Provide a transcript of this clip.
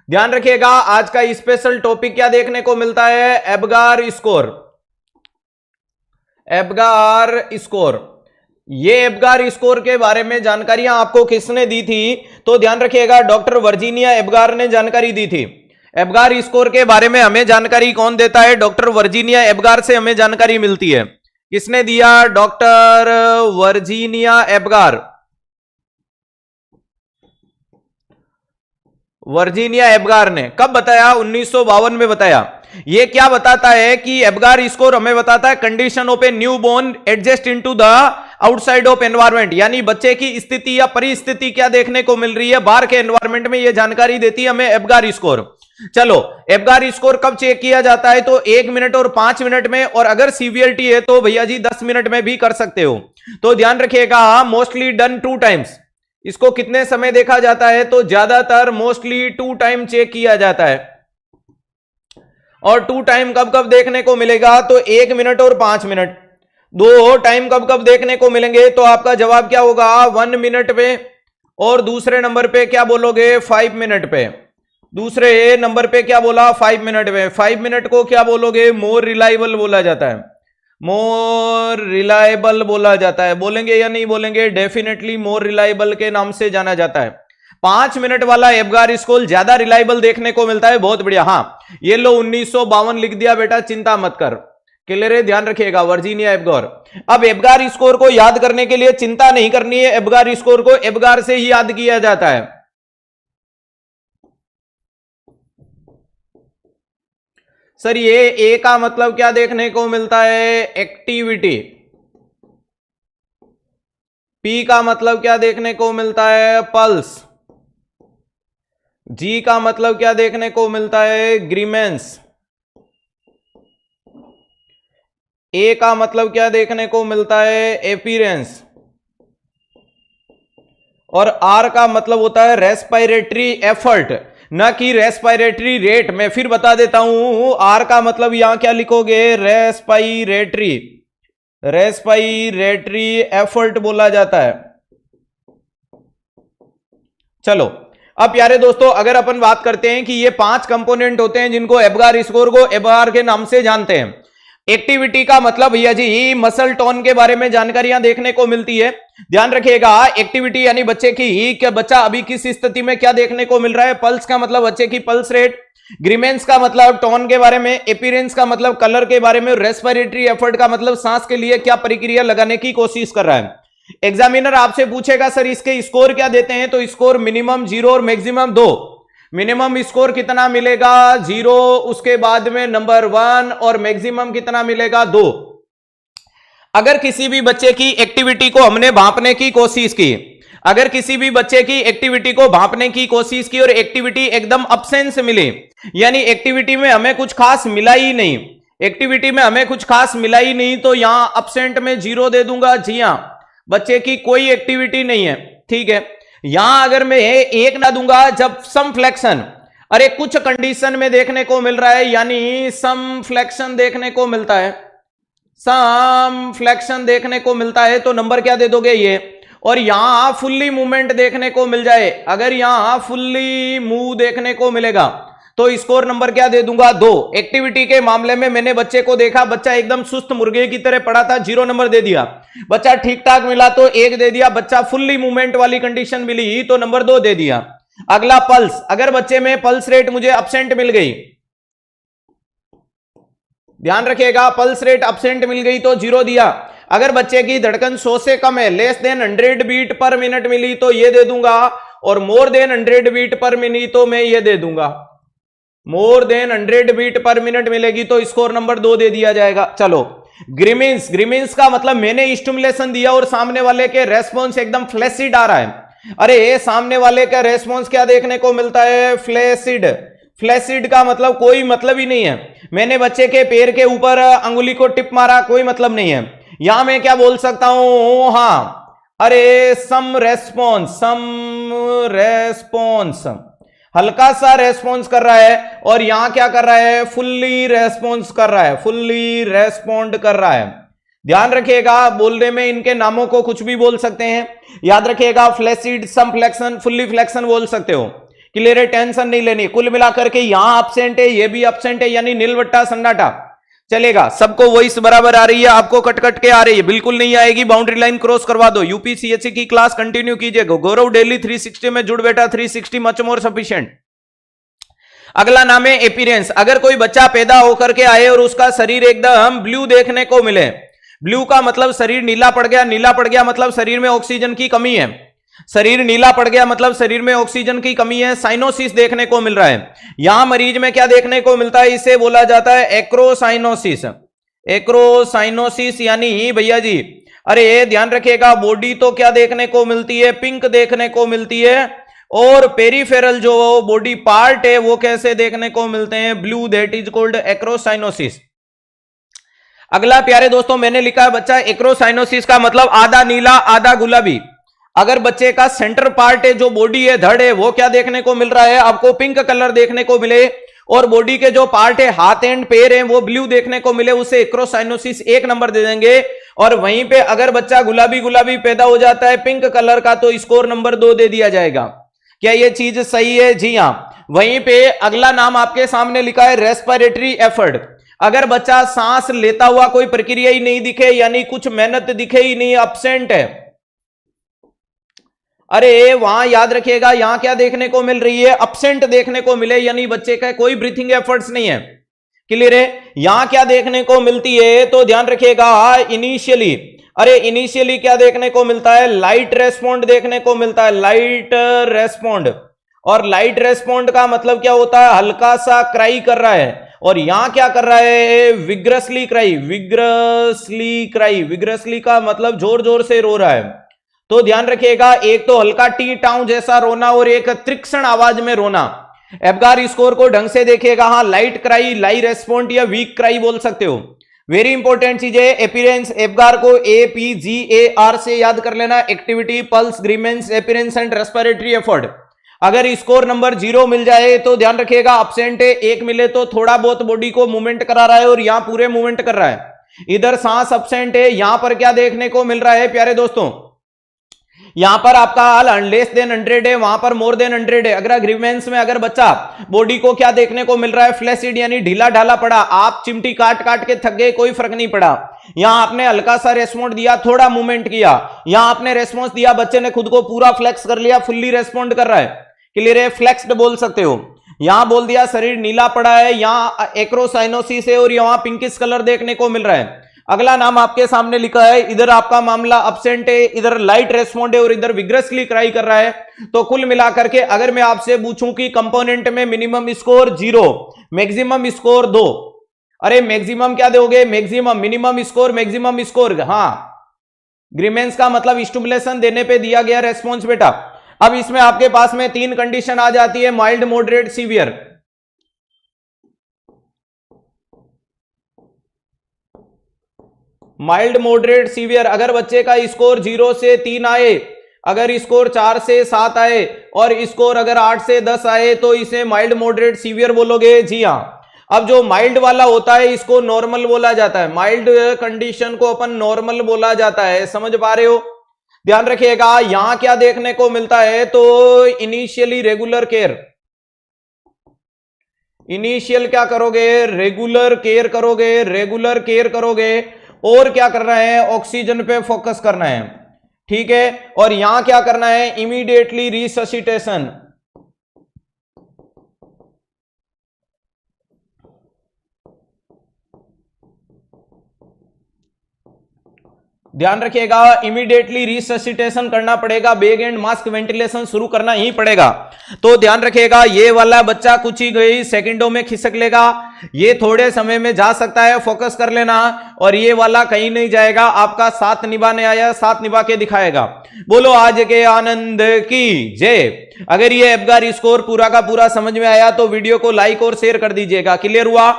ध्यान रखिएगा, आज का स्पेशल टॉपिक क्या देखने को मिलता है? एब्गार स्कोर। एब्गार स्कोर, ये एब्गार स्कोर के बारे में जानकारियां आपको किसने दी थी? तो ध्यान रखिएगा, डॉक्टर वर्जीनिया एब्गार ने जानकारी दी थी। एब्गार स्कोर के बारे में हमें जानकारी कौन देता है? डॉक्टर वर्जीनिया एब्गार से हमें जानकारी मिलती है। किसने दिया? Doctor Virginia Apgar. Virginia Apgar ने कब बताया? 1952 में बताया। ये क्या बताता है कि एब्गार स्कोर हमें बताता है condition of a new born adjust into the outside of environment, यानी बच्चे की स्थिति या परिस्थिति क्या देखने को मिल रही है बाहर के एनवायरमेंट में, ये जानकारी देती है हमें एब्गार स्कोर। चलो, एब्गार स्कोर कब चेक किया जाता है? तो 1 मिनट और 5 मिनट में, और अगर सीवियरिटी है तो भैया जी 10 मिनट में भी कर सकते हो। तो ध्यान रखिएगा, मोस्टली डन 2 टाइम्स। इसको कितने समय देखा जाता है? तो ज्यादातर मोस्टली 2 टाइम चेक किया जाता है। और 2 टाइम कब कब देखने को मिलेगा? तो 1 मिनट और 5 मिनट। 2 टाइम कब कब देखने को मिलेंगे? तो आपका जवाब क्या होगा? 1 मिनट पे, और दूसरे नंबर पे क्या बोलोगे? 5 मिनट पे। दूसरे नंबर पे क्या बोला? 5 मिनट पे। 5 मिनट को क्या बोलोगे? मोर रिलायबल बोला जाता है। मोर रिलायबल बोला जाता है। बोलेंगे या नहीं बोलेंगे? डेफिनेटली मोर रिलायबल के नाम से जाना जाता है। 5 मिनट वाला एब्गार स्कोर ज्यादा रिलायबल देखने को मिलता है। बहुत बढ़िया। हाँ, ये लो 1952 लिख दिया बेटा, चिंता मत कर। क्लियर है? ध्यान रखिएगा, वर्जीनिया एब्गार। अब एब्गार स्कोर को याद करने के लिए चिंता नहीं करनी है, एब्गार स्कोर को एब्गार से ही याद किया जाता है। सर ये ए का मतलब क्या देखने को मिलता है? एक्टिविटी। पी का मतलब क्या देखने को मिलता है? पल्स। जी का मतलब क्या देखने को मिलता है? ग्रीमेंस। ए का मतलब क्या देखने को मिलता है? एपीरेंस। और आर का मतलब होता है रेस्पिरेटरी एफर्ट, ना कि रेस्पिरेटरी रेट। मैं फिर बता देता हूं, आर का मतलब यहां क्या लिखोगे? रेस्पिरेटरी। रेस्पिरेटरी एफर्ट बोला जाता है। चलो, अब प्यारे दोस्तों, अगर अपन बात करते हैं कि ये 5 कंपोनेंट होते हैं जिनको एब्गार स्कोर को एब्गार के नाम से जानते हैं। एक्टिविटी का मतलब भैया जी मसल टोन के बारे में जानकारियां देखने को मिलती है। ध्यान रखिएगा, एक्टिविटी यानी बच्चे की क्या बच्चा अभी किस स्थिति में क्या देखने को मिल रहा है। पल्स का मतलब बच्चे की पल्स रेट। ग्रीमेंस का मतलब टोन के बारे में। एपीरेंस का मतलब कलर के बारे में। रेस्पिरेटरी एफर्ट का मतलब सांस के लिए क्या प्रक्रिया लगाने की कोशिश कर रहा है। एग्जामिनर आपसे पूछेगा सर इसके स्कोर क्या देते हैं? तो स्कोर मिनिमम 0 और मैक्सिमम 2। मिनिमम स्कोर कितना मिलेगा? 0, उसके बाद में नंबर 1, और मैक्सिमम कितना मिलेगा? 2। अगर किसी भी बच्चे की एक्टिविटी को हमने भांपने की कोशिश की, अगर किसी भी बच्चे की एक्टिविटी को भांपने की कोशिश की और एक्टिविटी एकदम अब्सेंस मिली, यानी एक्टिविटी में हमें कुछ खास मिला ही नहीं, एक्टिविटी में हमें कुछ खास मिला ही नहीं, तो यहां अब्सेंट में 0 दे दूंगा। जी हां, बच्चे की कोई एक्टिविटी नहीं है। ठीक है, यहां अगर मैं 1 ना दूंगा जब सम फ्लेक्शन, अरे कुछ कंडीशन में देखने को मिल रहा है, यानी सम फ्लेक्शन देखने को मिलता है, सम फ्लेक्शन देखने को मिलता है, तो नंबर क्या दे दोगे? ये। और यहां फुल्ली मूवमेंट देखने को मिल जाए, अगर यहां फुल्ली मूव देखने को मिलेगा तो स्कोर नंबर क्या दे दूंगा? 2। एक्टिविटी के मामले में मैंने बच्चे को देखा, बच्चा एकदम सुस्त मुर्गे की तरह पड़ा था, 0 नंबर दे दिया। बच्चा ठीक ठाक मिला तो 1 दे दिया। बच्चा फुल्ली मूवमेंट वाली कंडीशन मिली तो नंबर 2 दे दिया। अगला पल्स, अगर बच्चे में पल्स रेट मुझे अब्सेंट मिल गई, ध्यान रखिएगा, पल्स रेट अब्सेंट मिल गई तो 0 दिया। अगर बच्चे की धड़कन 100 से कम है, less than 100 beat per minute मिली तो ये दे दूंगा, और more than 100 beat per minute तो मैं ये दे दूंगा। More than 100 beat per minute मिलेगी तो स्कोर नंबर 2 दे दिया जाएगा। चलो, ग्रीमेंस। ग्रीमेंस का मतलब मैंने स्टिमुलेशन दिया और सामने वाले के रेस्पॉन्स एकदम फ्लैसिड आ रहा है। अरे सामने वाले का रेस्पॉन्स क्या देखने को मिलता है? फ्लैसिड। फ्लैसिड का मतलब कोई मतलब ही नहीं है। मैंने बच्चे के पैर के ऊपर अंगुली को टिप मारा, कोई मतलब नहीं है। यहां मैं क्या बोल सकता हूं? हाँ, अरे सम रेस्पॉन्स, सम रेस्पॉन्स, हल्का सा रेस्पॉन्स कर रहा है। और यहां क्या कर रहा है? फुल्ली रेस्पॉन्स कर रहा है, फुल्ली रेस्पॉन्ड कर रहा है। ध्यान रखिएगा, बोलने में इनके नामों को कुछ भी बोल सकते हैं। याद रखिएगा, फ्लैसिड, सम फ्लेक्शन, फुल्ली फ्लेक्शन बोल सकते हो, क्लियर है, टेंशन नहीं लेनी। कुल मिलाकर के यहां एब्सेंट है, ये भी एब्सेंट है, यानी नीलवट्टा सन्नाटा चलेगा। सबको वही बराबर आ रही है, आपको कट कट के आ रही है, बिल्कुल नहीं आएगी, बाउंड्री लाइन क्रॉस करवा दो। यूपीसीएससी की क्लास कंटिन्यू कीजिएगा। गौरव डेली 360 में जुड़ बेटा, 360 मच मोर सफिशिएंट। अगला नाम है एपीरेंस। अगर कोई बच्चा पैदा होकर के आए और उसका शरीर एकदम ब्लू देखने को मिले, ब्लू का मतलब शरीर नीला पड़ गया, नीला पड़ गया मतलब शरीर में ऑक्सीजन की कमी है, शरीर नीला पड़ गया मतलब शरीर में ऑक्सीजन की कमी है, साइनोसिस देखने को मिल रहा है। यहां मरीज में क्या देखने को मिलता है, इसे बोला जाता है एक्रोसाइनोसिस। एक्रोसाइनोसिस यानी भैया जी, अरे ध्यान रखिएगा, बॉडी तो क्या देखने को मिलती है, पिंक देखने को मिलती है, और पेरिफेरल जो बॉडी पार्ट है वो कैसे देखने को मिलते हैं, ब्लू, दैट इज कॉल्ड एक्रोसाइनोसिस। अगला प्यारे दोस्तों मैंने लिखा है बच्चा, एक्रोसाइनोसिस का मतलब आधा नीला आधा गुलाबी। अगर बच्चे का सेंटर पार्ट है, जो बॉडी है, धड़ है, वो क्या देखने को मिल रहा है, आपको पिंक कलर देखने को मिले, और बॉडी के जो पार्ट है, हाथ एंड पैर है, वो ब्लू देखने को मिले, उसे एक्रोसाइनोसिस 1 नंबर दे देंगे। और वहीं पे अगर बच्चा गुलाबी गुलाबी पैदा हो जाता है पिंक कलर का, तो स्कोर नंबर 2 दे दिया जाएगा। क्या ये चीज सही है? जी हां। वहीं पे अगला नाम आपके सामने लिखा है रेस्पिरेटरी एफर्ट। अगर बच्चा सांस लेता हुआ कोई प्रक्रिया ही नहीं दिखे, यानी कुछ मेहनत दिखे ही नहीं, एब्सेंट है, अरे वहां याद रखिएगा, यहां क्या देखने को मिल रही है, एब्सेंट देखने को मिले, यानी बच्चे का कोई ब्रीथिंग एफर्ट्स नहीं है। क्लियर है? यहां क्या देखने को मिलती है, तो ध्यान रखिएगा, इनिशियली, अरे इनिशियली क्या देखने को मिलता है, लाइट रेस्पॉन्ड देखने को मिलता है, लाइट रेस्पॉन्ड। और लाइट रेस्पॉन्ड का मतलब क्या होता है, हल्का सा क्राई कर रहा है। और यहां क्या कर रहा है, vigorously cry, vigorously cry, vigorously का मतलब जोर जोर से रो रहा है। तो ध्यान रखिएगा, एक तो हल्का टी टाउ जैसा रोना और एक तीक्ष्ण आवाज में रोना। एब्गार स्कोर को ढंग से देखिएगा, हाँ, लाइट क्राई, लाई रेस्पॉन्ड या वीक क्राई बोल सकते हो। वेरी इंपॉर्टेंट चीज है एपीरेंस। एब्गार को APGAR से याद कर लेना, activity, pulse, grimace, appearance and respiratory effort. अगर स्कोर नंबर 0 मिल जाए तो ध्यान रखिएगा एब्सेंट है, 1 मिले तो थोड़ा बहुत बॉडी को मूवमेंट करा रहा है, और यहां पूरे मूवमेंट कर रहा है। इधर सांस एब्सेंट है, यहां पर क्या देखने को मिल रहा है प्यारे दोस्तों, यहां पर आपका लेस देन 100 है, वहां पर मोर देन 100 है। अगर ग्रीवेंस में अगर बच्चा बॉडी को क्या देखने को मिल रहा है, फ्लैसिड यानी ढीला ढाला पड़ा, आप चिमटी काट काट के थक गए, कोई फर्क नहीं पड़ा। यहां आपने हल्का सा रेस्पॉन्ड दिया, थोड़ा मूवमेंट किया, यहां आपने रेस्पॉन्स दिया, बच्चे ने खुद को पूरा फ्लेक्स कर लिया, फुल्ली रेस्पॉन्ड कर रहा है। क्लियर है? फ्लेक्स्ड बोल सकते हो। यहां बोल दिया शरीर नीला पड़ा है, यहां एक्रोसाइनोसिस है, और यहां पिंकिश कलर देखने को मिल रहा है। अगला नाम आपके सामने लिखा है, इधर आपका मामला एब्सेंट है, इधर लाइट रेस्पॉन्ड है, और इधर विग्रसली क्राई कर रहा है। तो कुल मिलाकर के अगर मैं आपसे पूछूं कि कंपोनेंट में मिनिमम स्कोर 0, मैक्सिमम स्कोर 2, अरे मैक्सिमम क्या दोगे, मैक्सिमम, मिनिमम स्कोर, हाँ, ग्रीमेंस का मतलब स्टिमुलेशन देने पे दिया गया रेस्पॉन्स बेटा। अब इसमें आपके पास में 3 कंडीशन आ जाती है, mild, moderate, severe. Mild, moderate, severe. अगर बच्चे का स्कोर 0 से 3 आए, अगर स्कोर 4 से 7 आए, और स्कोर अगर 8 से 10 आए, तो इसे माइल्ड, मॉडरेट, सीवियर बोलोगे। जी हां। अब जो माइल्ड वाला होता है इसको नॉर्मल बोला जाता है, माइल्ड कंडीशन को अपन नॉर्मल बोला जाता है, समझ पा रहे हो? ध्यान रखिएगा, यहां क्या देखने को मिलता है, तो इनिशियली रेगुलर केयर, इनिशियल क्या करोगे, रेगुलर केयर करोगे, रेगुलर केयर करोगे, और क्या करना है, ऑक्सीजन पे फोकस करना है। ठीक है? और यहां क्या करना है, इमीडिएटली रिससिटेशन। ध्यान रखिएगा, इमीडिएटली रिससिटेशन करना पड़ेगा, बेग एंड मास्क वेंटिलेशन शुरू करना ही पड़ेगा। तो ध्यान रखिएगा, ये वाला बच्चा कुछ ही गई सेकंडों में खिसक लेगा, ये थोड़े समय में जा सकता है, फोकस कर लेना। और ये वाला कहीं नहीं जाएगा, आपका साथ निभाने आया, साथ निभा के दिखाएगा। बोलो आज के आनंद की जय। अगर ये एब्गार स्कोर पूरा का पूरा समझ में आया तो वीडियो को लाइक और शेयर कर दीजिएगा। क्लियर हुआ?